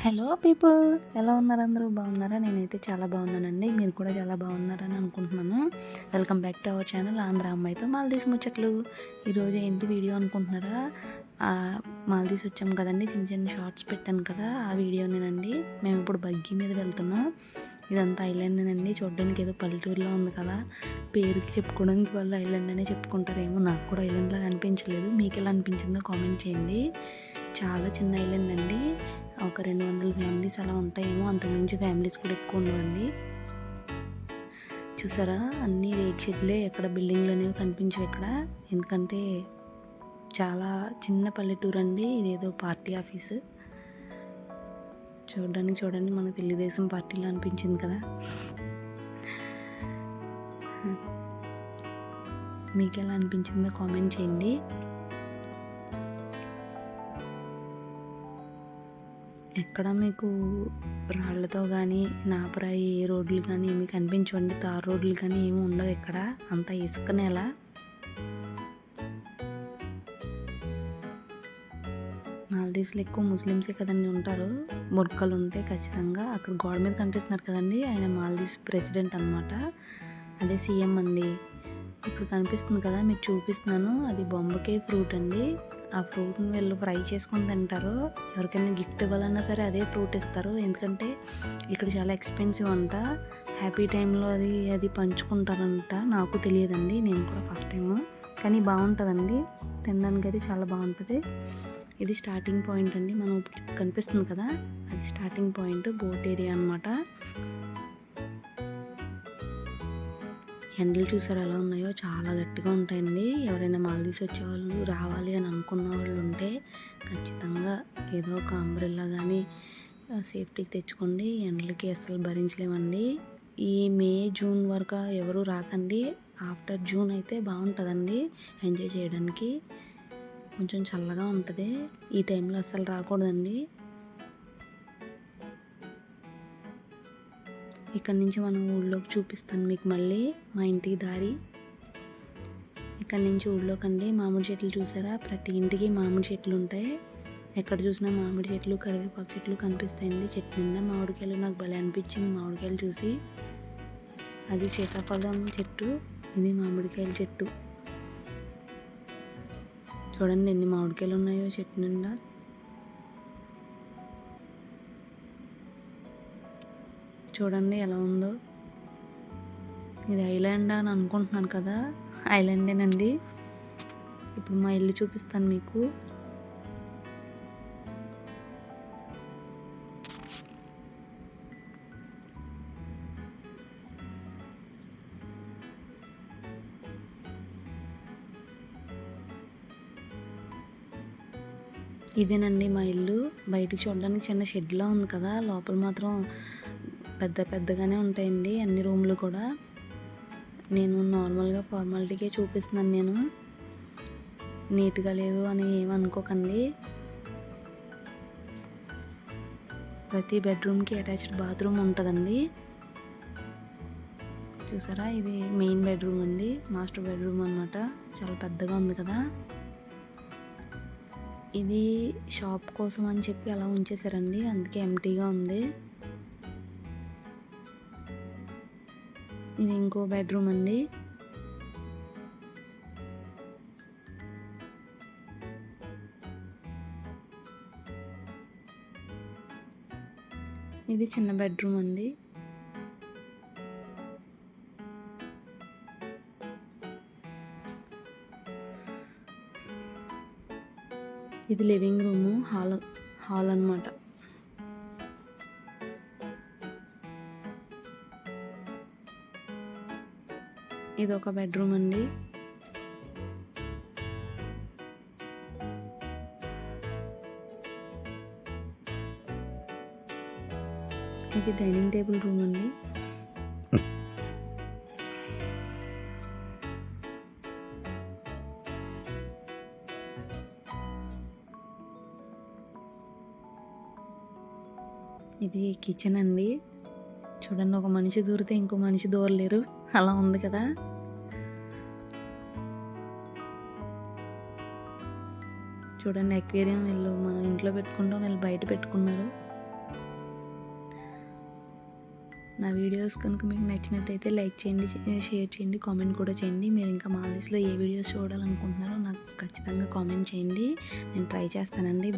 Hello people, ఎలా ఉన్నారు? అందరూ బాగున్నారా? నేనైతే చాలా బాగున్నానండి. మీరు కూడా చాలా బాగున్నారని అనుకుంటున్నాను. Welcome back to our channel Andhra అమ్మాయితో మాల్దీవ్స్ ముచ్చట్లు. ఈరోజు ఏంటి వీడియో అనుకుంటున్నారా? మాల్దీవ్స్ వచ్చాము కదండి, చిన్న చిన్న షార్ట్స్ పెట్టాను కదా, ఆ వీడియోనేనండి. మేము ఇప్పుడు బగ్గీ మీద వెళ్తున్నాం. ఇదంతా ఐలాండేనండి. చూడడానికి ఏదో పల్లెటూరులో ఉంది కదా, పేరుకి చెప్పుకోవడానికి వాళ్ళు ఐలాండ్ అనే చెప్పుకుంటారేమో. నాకు కూడా ఐలాండ్ లాగా అనిపించలేదు. మీకు ఎలా అనిపించిందో కామెంట్ చేయండి. చాలా చిన్న ఐలాండ్ అండి. ఒక 200 ఫ్యామిలీస్ అలా ఉంటాయేమో, అంతకుమించి ఫ్యామిలీస్ కూడా ఎక్కువ ఉండవండి. చూసారా, అన్నీ రేక్ షెడ్లే, ఎక్కడ బిల్డింగ్లు అనేవి కనిపించవు ఇక్కడ. ఎందుకంటే చాలా చిన్న పల్లెటూరు అండి. ఇదేదో పార్టీ ఆఫీసు. చూడండి, మన తెలుగుదేశం పార్టీలో అనిపించింది కదా. మీకు ఎలా అనిపించిందో కామెంట్ చేయండి. ఎక్కడ మీకు రాళ్లతో కానీ నాపరాయి రోడ్లు కానీ ఏమి కనిపించవండి. తార్ రోడ్లు కానీ ఏమి ఉండవు ఇక్కడ. అంతా ఇసుక నేల. మాల్దీవ్స్లో ఎక్కువ ముస్లిమ్సే కదండి ఉంటారు. బుర్కలు ఉంటాయి ఖచ్చితంగా. అక్కడ గోడ మీద కనిపిస్తున్నారు కదండి, ఆయన మాల్దీవ్స్ ప్రెసిడెంట్ అనమాట. అదే సీఎం అండి. ఇప్పుడు కనిపిస్తుంది కదా, మీకు చూపిస్తున్నాను. అది బొంబకాయ ఫ్రూట్ అండి. ఆ ఫ్రూట్ని వీళ్ళు ఫ్రై చేసుకొని తింటారు. ఎవరికైనా గిఫ్ట్ ఇవ్వాలన్నా సరే అదే ఫ్రూట్ ఇస్తారు. ఎందుకంటే ఇక్కడ చాలా ఎక్స్పెన్సివ్ అంట. హ్యాపీ టైంలో అది పంచుకుంటారంట. నాకు తెలియదండి, నేను కూడా ఫస్ట్ టైము. కానీ బాగుంటుందండి, తినడానికి అయితే చాలా బాగుంటుంది. ఇది స్టార్టింగ్ పాయింట్ అండి. మనం కనిపిస్తుంది కదా, అది స్టార్టింగ్ పాయింట్, బోట్ ఏరియా అనమాట. ఎండలు చూసారు ఎలా ఉన్నాయో, చాలా గట్టిగా ఉంటాయండి. ఎవరైనా మాల్దీవ్స్ వచ్చేవాళ్ళు, రావాలి అని అనుకున్న వాళ్ళు ఉంటే ఖచ్చితంగా ఏదో ఒక అంబ్రెల్లా కానీ సేఫ్టీకి తెచ్చుకోండి. ఎండలకి అసలు భరించలేమండి. ఈ మే జూన్ వరకు ఎవరు రాకండి. ఆఫ్టర్ జూన్ అయితే బాగుంటుందండి ఎంజాయ్ చేయడానికి. కొంచెం చల్లగా ఉంటుంది. ఈ టైంలో అస్సలు రాకూడదండి. ఇక్కడ నుంచి మనం ఊళ్ళోకి చూపిస్తాను మీకు మళ్ళీ, మా ఇంటికి దారి. ఇక్కడ నుంచి ఊళ్ళోకండి. మామిడి చెట్లు చూసారా, ప్రతి ఇంటికి మామిడి చెట్లు ఉంటాయి. ఎక్కడ చూసినా మామిడి చెట్లు, కరివేపాకు చెట్లు కనిపిస్తాయండి. చెట్టు నిండా మామిడికాయలు. నాకు భలే అనిపించింది మామిడికాయలు చూసి. అది సీతాఫలం చెట్టు, ఇది మామిడికాయల చెట్టు. చూడండి ఎన్ని మామిడికాయలు ఉన్నాయో చెట్టు నిండా. చూడండి ఎలా ఉందో. ఇది ఐలాండ్ అని అనుకుంటున్నాను కదా, ఐలాండేనండి. ఇప్పుడు మా ఇల్లు చూపిస్తాను మీకు. ఇదేనండి మా ఇల్లు. బయటికి చూడడానికి చిన్న షెడ్లా ఉంది కదా, లోపల మాత్రం పెద్దగానే ఉంటాయండి అన్ని రూమ్లు కూడా. నేను నార్మల్గా ఫార్మాలిటీకే చూపిస్తున్నాను. నేను నీట్గా లేదు అని ఏమనుకోకండి. ప్రతి బెడ్రూమ్కి అటాచ్డ్ బాత్రూమ్ ఉంటుందండి. చూసారా, ఇది మెయిన్ బెడ్రూమ్ అండి, మాస్టర్ బెడ్రూమ్ అనమాట. చాలా పెద్దగా ఉంది కదా. ఇది షాప్ కోసం అని చెప్పి అలా ఉంచేసారండి, అందుకే ఎంటీగా ఉంది. ఇది ఇంకో బెడ్రూమ్ అండి. ఇది చిన్న బెడ్రూమ్ అండి. ఇది లివింగ్ రూము, హాల్ అన్నమాట. ఇది ఒక బెడ్రూమ్ అండి. ఇది డైనింగ్ టేబుల్ రూమ్ అండి. ఇది కిచెన్ అండి. చూడండి, ఒక మనిషి దూరితే ఇంకో మనిషి దూరలేరు, అలా ఉంది కదా. చూడండి, అక్వేరియం వీళ్ళు మనం ఇంట్లో పెట్టుకుంటాం, వీళ్ళు బయట పెట్టుకున్నారు. నా వీడియోస్ కనుక మీకు నచ్చినట్టయితే లైక్ చేయండి, షేర్ చేయండి, కామెంట్ కూడా చేయండి. మీరు ఇంకా మాల్దీవ్స్లో ఏ వీడియోస్ చూడాలనుకుంటున్నారో నాకు ఖచ్చితంగా కామెంట్ చేయండి. నేను ట్రై చేస్తానండి.